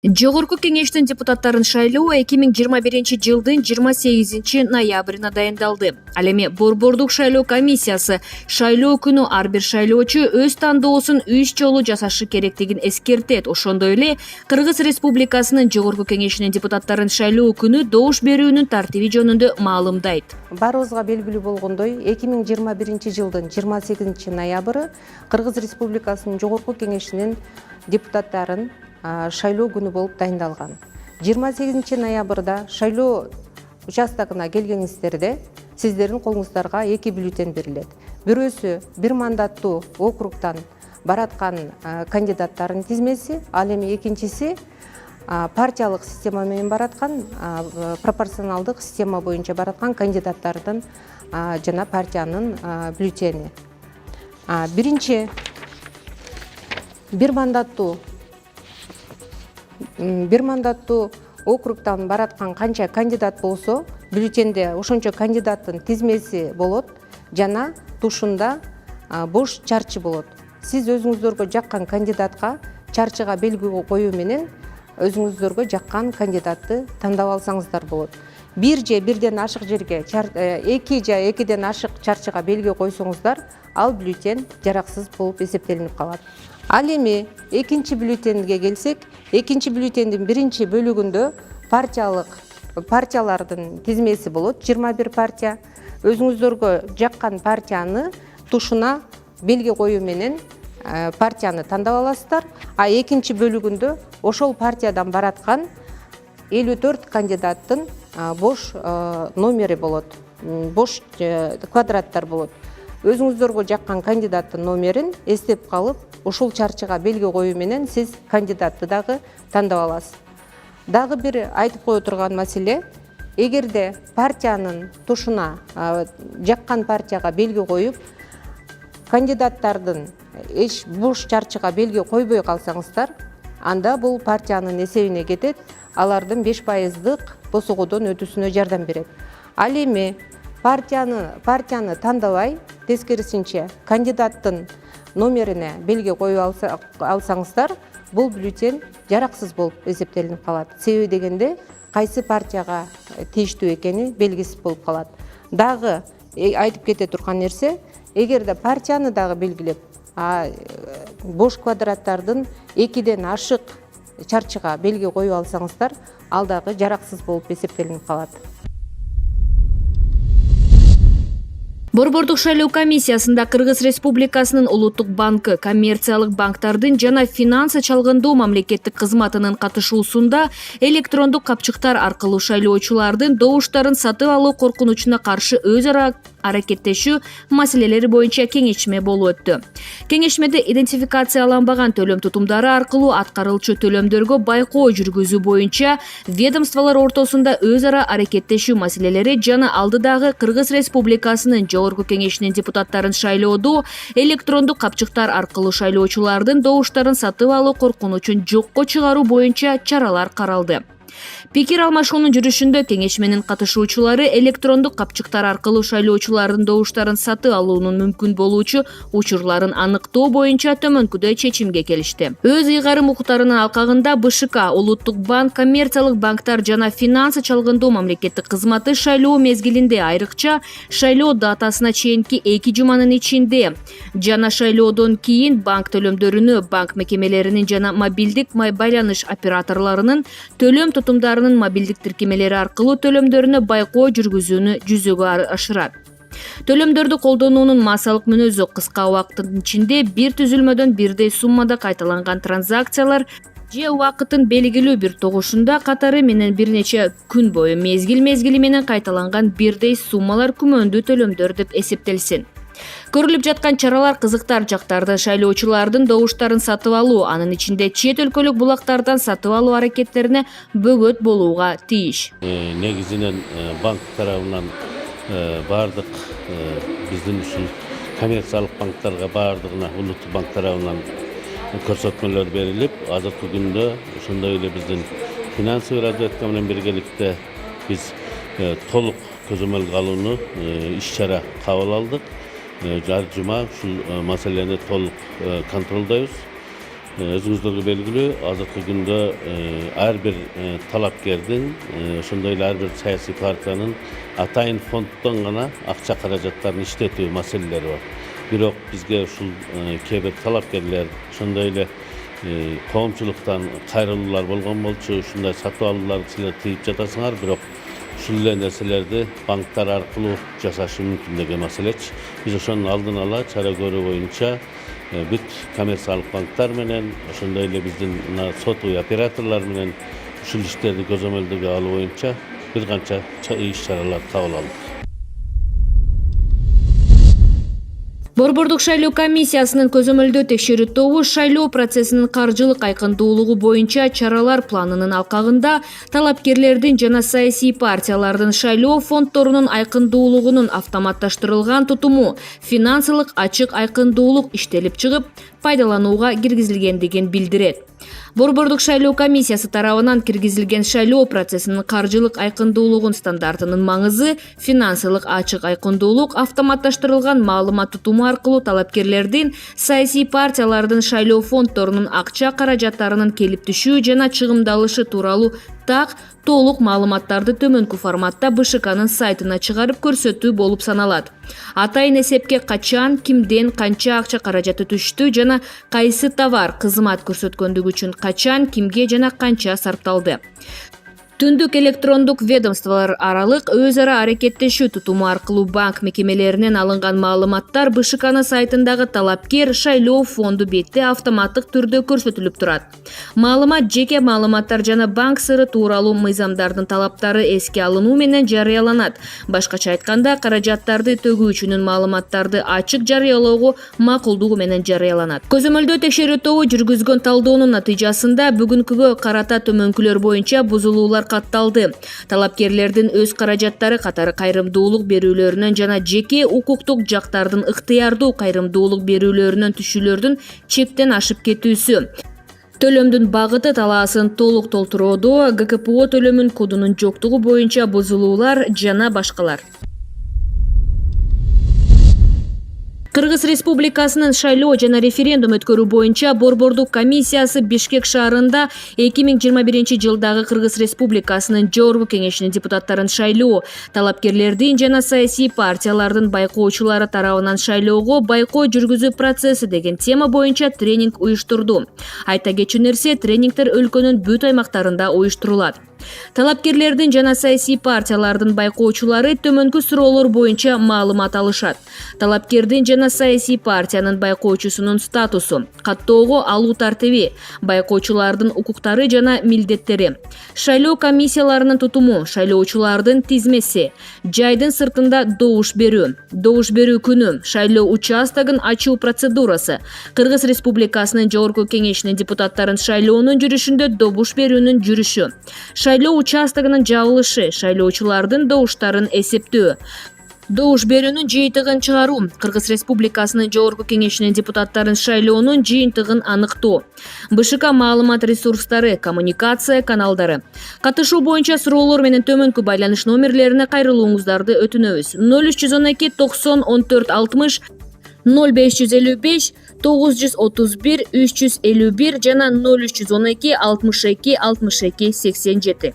Жогорку кеңештин депутаттарын шайлоо 2021-жылдын 28 дайындалды. Ал эми Борбордук шайлоо комиссиясы шайлоо күнү ар бир шайлоочу өз тандоосун 3 жолу жасашы керектигин эскертет. Ошондой эле Кыргыз Республикасынын Жогорку кеңешинин депутаттарын шайлоо күнү добуш берүүнүн тартиби жөнүндө маалымдайт. Баарыбызга белгилүү болгондой, 2021-жылдын 28 ноябры Кыргыз Республикасынын Жогорку кеңешинин депутаттарын шайлоо күнү болуп дайындалган. 28 ноябрда шайлоо участогуна келгениңиздерде сиздердин колуңуздарга 2 бюллетень берилет. Бирөөсү бир мандаттуу округтан бараткан кандидаттардын тизмеси, ал эми экинчиси партиялык система менен бараткан, пропорционалдык система боюнча бараткан кандидаттардын жана партиянын бюллетени. Биринчи бир мандаттуу округтан бараткан канча кандидат болсо, бюллетенде ошончо кандидаттын тизмеси болот жана тушунда бош чарчы болот. Сиз өзүңүздөргө жаккан кандидатка чарчыга белги коюу менен өзүңүздөргө жаккан кандидатты тандап алсаңыздар болот. Бир же бирден ашык жерге, эки же экиден ашык чарчыга белги койсоңуздар, ал бюллетень жараксыз болуп эсептелинип калат. Ал эми экинчи бюллетенге келсек, экинчи бюллетендин биринчи бөлүгүндө партиялардын тизмеси болот, 21 партия. Өзүңүздөргө жаккан партияны тушуна белги коюу менен партияны тандап аласыздар. А экинчи бөлүгүндө ошол партиядан бараткан 54 кандидаттын бош номери болот, бош квадраттар болот. Өзүңүздөргө жаккан кандидаттын номерин эстеп калып, ошол чарчыга белги коюу менен сиз кандидатты дагы тандап аласыз. Дагы бир айтып кое турган маселе, эгерде партиянын тушуна жаккан партияга белги коюп, кандидаттардын эч бош чарчыга белги койбой калсаңыздар, анда бул партиянын эсебине кетет, алардын 5% босогодон өтүүсүнө жардам берет. Ал эми партияны тандабай, тескерисинче кандидаттын номерине белги коюп алсаңыздар, бул бюллетень жараксыз болуп эсептелинип калат. Себеби дегенде кайсы партияга тийиштүү экени белгисиз болуп калат. Дагы айтып кете турган нерсе, эгерде партияны дагы белгилеп, бош квадраттардын 2ден ашык чарчыга белги коюп алсаңыздар, ал дагы жараксыз болуп эсептелинип калат. Борбордук шайлоо комиссиясында Кыргыз Республикасынын Улуттук банкы, коммерциялык банктардын жана финансы чалгындоо мамлекеттик кызматынын катышуусунда электрондук капчыктар аркылуу шайлоочулардын добуштарын сатып алуу коркунучуна каршы өз ара аракеттешүү маселелери боюнча кеңешме болуп өттү. Кеңешмеде идентификацияланбаган төлөм тутумдары аркылуу аткарылчу төлөмдөргө байкоо жүргүзүү боюнча ведомстволор ортосунда өз ара аракеттешүү маселелери жана алдыдагы Кыргыз Республикасынын Жогорку кеңешинин депутаттарын шайлоодо электрондук капчыктар аркылуу шайлоочулардын добуштарын сатып алуу коркунучун жокко чыгаруу боюнча чаралар каралды. Пикир алмашуунун жүрүшүндө кеңешменин катышуучулары электрондук капчыктар аркылуу шайлоочулардын добуштарын сатып алуунун мүмкүн болуучу учурларын аныктоо боюнча төмөнкүдөй чечимге келишти. Өз ыйгарым укуктарынын алкагында БШК, Улуттук банк, коммерциялык банктар жана финансы чалгындоо мамлекеттик кызматы шайлоо мезгилинде, айрыкча шайлоо датасына чейинки 2 жуманын ичинде жана шайлоодон кийин банк төлөмдөрүнү банк мекемелеринин жана мобилдик байланыш операторлорунун төлөм тутумдарынын мобилдик тиркемелери аркылуу төлөмдөрүнө байкоо жүргүзүүнү жүзөгө ашырат. Төлөмдөрдү колдонуунун массалык мүнөзү кыска убакыттын ичинде бир түзүлмөдөн бирдей суммада кайталанган транзакциялар же убакыттын белгилүү бир тогушунда катары менен бир нече күн бою мезгили менен кайталанган бирдей суммалар күмөндүү төлөмдөр деп эсептелсин. Көрүлүп жаткан чаралар кызыктар жактарды шайлоочулардын добуштарын сатып алуу, анын ичинде чет өлкөлүк булактардан сатып алуу аракеттерине бөгөт болууга тийиш. Негизинен банк тарабынан бардык биздин ушул коммерциялык банктарга бардыгына Улуттук банк тарабынан көрсөтмөлөр берилип, азыркы күндө ошондой эле биздин финансовый разведка менен биргеликте биз толук көзөмөлгө алууну иш-чара кабыл алдык. Жар жума ушул маселени толук контролдойбуз. Özünüzlerge belgili azırkı günde her bir talapkerdin, ошондой эле her bir siyasi partiyanın atayın fonddan gana akça karajatlarını işletiyor meseleleri var. Birok bizge uşul kebir talapkerler, ошондой эле коомчулуктан кайрылуулар болгон болчу, ушундай сатып алуулар силер тыйып жатасыңар, бирок ушул эле нерселерди банктар аркылуу жасашы мүмкүн деген маселеч. Биз ошонун алдын ала чара көрүү боюнча бүт коммерциялык банктар менен, ошондой эле биздин сотуу операторлор менен ушул иштерди көзөмөлдөгө алуу боюнча бир канча иш-чаралар кабыл алдык. Борбордук шайлоо комиссиясынын көзөмөлдөө текшерүү тобу шайлоо процессинин каржылык айкындуулугу боюнча чаралар планынын алкагында талапкерлердин жана саясий партиялардын шайлоо фонддорунун айкындуулугунун автоматташтырылган тутуму финансылык ачык айкындуулук иштелип чыгып пайдаланууга киргизилгендигин билдирет. Борбордук шайлоо комиссиясы тарабынан киргизилген шайлоо процессинин каржылык айкындуулугун стандартынын маңызы финансылык ачык айкындуулук автоматташтырылган маалымат тутуму аркылуу талапкерлердин саясий партиялардын шайлоо фонддорунун акча каражаттарынын келип түшүү жана чыгымдалышы тууралуу так толук маалыматтарды төмөнкү форматта БШКнын сайтына чыгарып көрсөтүү болуп саналат. Атайын эсепке качан, кимден канча акча каражаты түштү жана кайсы товар, кызмат көрсөткөндүгү үчүн качан, кимге жана канча сарпталды. Түндүк электрондук ведомстволор аралык өз ара аракеттешүү тутуму аркылуу банк мекемелеринен алынган маалыматтар БШКнын сайтындагы талапкер шайлоо фонду бетте автоматтык түрдө көрсөтүлүп турат. Маалымат жеке маалыматтар жана банк сыры тууралуу мыйзамдардын талаптары эске алынуу менен жарыяланат. Башкача айтканда, каражаттарды төгүүчүнүн маалыматтарды ачык жарыялоого макулдугу менен жарыяланат. Көзөмөлдөө текшерүү тобу жүргүзгөн талдоонун натыйжасында бүгүнкүгө карата төмөнкүлөр боюнча бузулуулар катталды. Талапкерлердин өз каражаттары катары кайрымдуулук берүүлөрүнөн жана жеке укуктук жактардын ыктыярдуу кайрымдуулук берүүлөрүнөн түшүүлөрдүн чектен ашып кетүүсү, төлөмдүн багыты талаасын толук толтуроодо, ГКПО төлөмүн кодунун жоктугу боюнча бузулуулар жана башкалар. Кыргыз Республикасынын шайлоо жана референдум өткөрүү боюнча Борбордук комиссиясы Бишкек шаарында 2021 жылдагы Кыргыз Республикасынын Жогорку Кеңешинин депутаттарын шайлоо, талапкерлердин жана саясий партиялардын байкоочулары тарабынан шайлоого байкоо жүргүзүү процесси деген тема боюнча тренинг уюштурду. Айта кетчү нерсе, тренингдер өлкөнүн бүт аймактарында уюштурулат. Талапкерлердин жана саясий партиялардын байкоочулары төмөнкү суроолор боюнча маалымат алышат. Талапкердин жана саясий партиянын байкоочусунун статусу, каттоого алуу тартиби, байкоочулардын укуктары жана милдеттери, шайлоо комиссияларынын тутуму, шайлоочулардын тизмеси, жайдын сыртында добуш берүү күнү, шайлоо участогун ачуу процедурасы, Кыргыз Республикасынын Жогорку Кеңешинин депутаттарын шайлоонун жүрүшүндө добуш берүүнүн жүрүшү, шайлоо участогунун жабылышы, шайлоочулардын добуштарын эсептөө, добуш берүүнүн жыйынтыгын чыгаруу, Кыргыз Республикасынын Жогорку Кеңешинин депутаттарын шайлоонун жыйынтыгын аныктоо, БШК маалымат ресурстары, коммуникация каналдары. Катышуу боюнча суроолор менен төмөнкү байланыш номерлерине кайрылууңуздарды өтүнөбүз. 0312 90 14 60, 0555 931 351 жана 0312 62 62 87.